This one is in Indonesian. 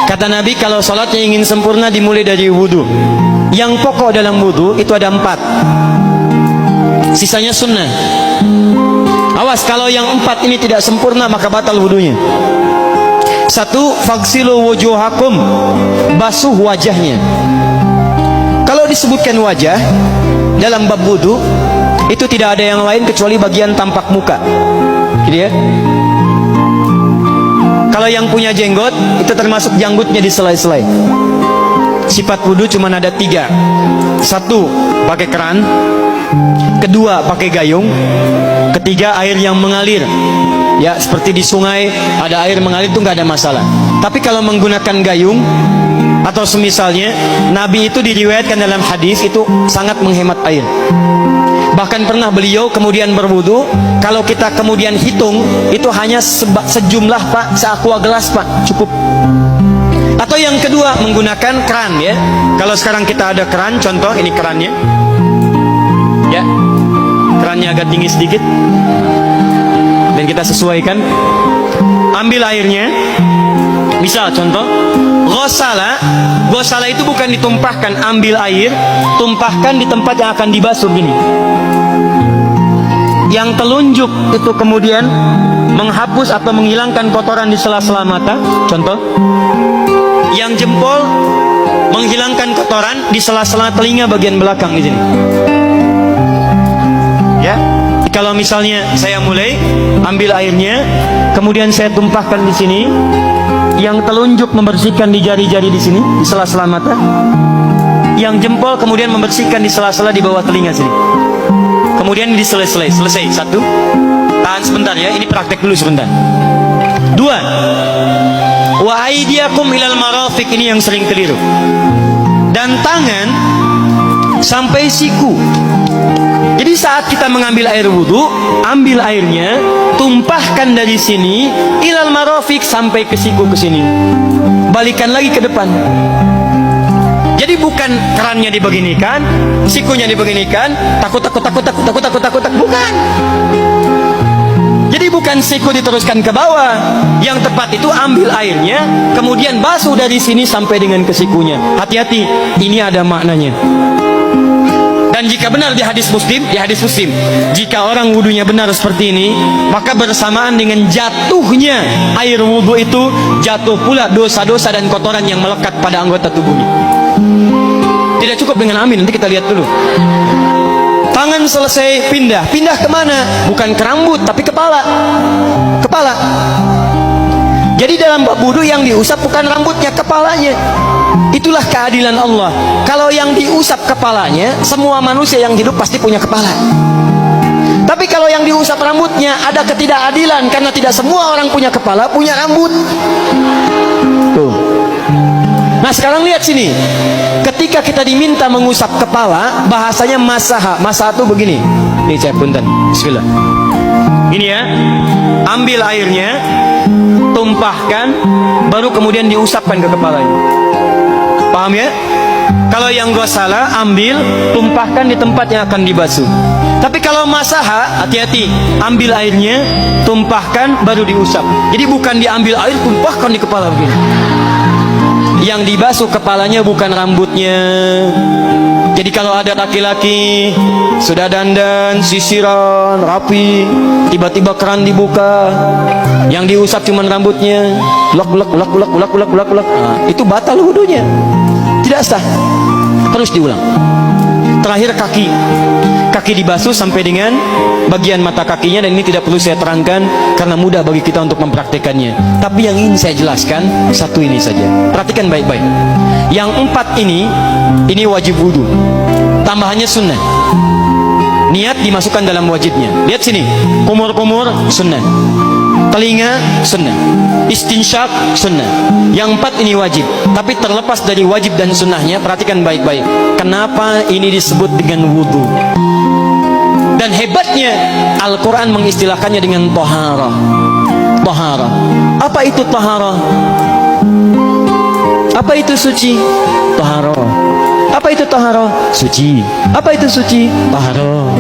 Kata Nabi, kalau sholatnya ingin sempurna dimulai dari wudhu. Yang pokok dalam wudhu itu ada 4, sisanya sunnah. Awas, kalau yang 4 ini tidak sempurna maka batal wudhunya. 1, faghsilu wujuhakum, basuh wajahnya. Kalau disebutkan wajah dalam bab wudhu, itu tidak ada yang lain kecuali bagian tampak muka, gitu ya. Kalau yang punya jenggot, itu termasuk janggutnya di selai-selai. Sifat wudhu cuma ada 3. 1, pakai keran. 2, pakai gayung. 3, air yang mengalir. Ya, seperti di sungai ada air mengalir, itu nggak ada masalah. Tapi kalau menggunakan gayung atau semisalnya, Nabi itu diriwayatkan dalam hadis itu sangat menghemat air. Bahkan pernah beliau kemudian berwudu, kalau kita kemudian hitung, itu hanya sejumlah Pak, seaqua gelas Pak, cukup. Atau yang kedua, menggunakan keran ya. Kalau sekarang kita ada keran, contoh ini kerannya. Ya, kerannya agak tinggi sedikit. Dan kita sesuaikan. Ambil airnya. Misal contoh, ghosala. Ghosala itu bukan ditumpahkan, ambil air, tumpahkan di tempat yang akan dibasuh gini. Yang telunjuk itu kemudian menghapus atau menghilangkan kotoran di sela-sela mata, contoh. Yang jempol menghilangkan kotoran di sela-sela telinga bagian belakang di sini. Ya. Kalau misalnya saya mulai ambil airnya, kemudian saya tumpahkan di sini. Yang telunjuk membersihkan di jari-jari di sini, di sela-sela mata. Yang jempol kemudian membersihkan di sela-sela di bawah telinga sini. Kemudian selesai. 1. Tahan sebentar ya, ini praktek dulu sebentar. 2. Wa aydiyakum ilal marafiq, ini yang sering keliru. Dan tangan sampai siku. Jadi saat kita mengambil air wudhu, ambil airnya, tumpahkan dari sini ilal marafiq, sampai ke siku ke sini. Balikan lagi ke depan. Jadi bukan kerannya dibeginikan, sikunya dibeginikan, takut, bukan. Jadi bukan siku diteruskan ke bawah. Yang tepat itu ambil airnya, kemudian basuh dari sini sampai dengan ke sikunya. Hati-hati, ini ada maknanya. Dan jika benar di hadis Muslim, jika orang wudunya benar seperti ini, maka bersamaan dengan jatuhnya air wudu itu, jatuh pula dosa-dosa dan kotoran yang melekat pada anggota tubuhnya. Tidak cukup dengan amin, nanti kita lihat dulu. Tangan selesai, pindah kemana? Bukan ke rambut, tapi kepala. Jadi dalam bab wudu yang diusap bukan rambutnya, kepalanya. Itulah keadilan Allah. Kalau yang diusap kepalanya, semua manusia yang hidup pasti punya kepala. Tapi kalau yang diusap rambutnya, ada ketidakadilan, karena tidak semua orang punya kepala, punya rambut. Tuh. Nah sekarang lihat sini. Ketika kita diminta mengusap kepala, bahasanya masaha. Masaha itu begini. Ini saya punten. Bismillah. Ini ya. Ambil airnya, tumpahkan, baru kemudian diusapkan ke kepalanya. Paham ya? Kalau yang ghosala, ambil, tumpahkan di tempat yang akan dibasuh. Tapi kalau masaha, hati-hati. Ambil airnya, tumpahkan, baru diusap. Jadi bukan diambil air, tumpahkan di kepala begini. Yang dibasuh kepalanya bukan rambutnya. Jadi kalau ada laki-laki sudah dandan, sisiran, rapi, tiba-tiba keran dibuka, yang diusap cuma rambutnya, ulak. Nah, itu batal wudunya, tidak sah, terus diulang. Terakhir kaki dibasuh sampai dengan bagian mata kakinya, dan ini tidak perlu saya terangkan karena mudah bagi kita untuk mempraktekannya. Tapi yang ingin saya jelaskan satu ini saja. Perhatikan baik-baik. Yang 4 ini wajib wudu. Tambahannya sunnah. Niat dimasukkan dalam wajibnya. Lihat sini, kumur-kumur sunnah, telinga sunnah, istinsyak sunnah. Yang 4 ini wajib. Tapi terlepas dari wajib dan sunnahnya, perhatikan baik-baik. Kenapa ini disebut dengan wudu? Dan hebatnya Al-Quran mengistilahkannya dengan taharah. Taharah. Apa itu taharah? Apa itu suci? Taharah. Apa itu taharah? Suci. Apa itu suci? Taharah.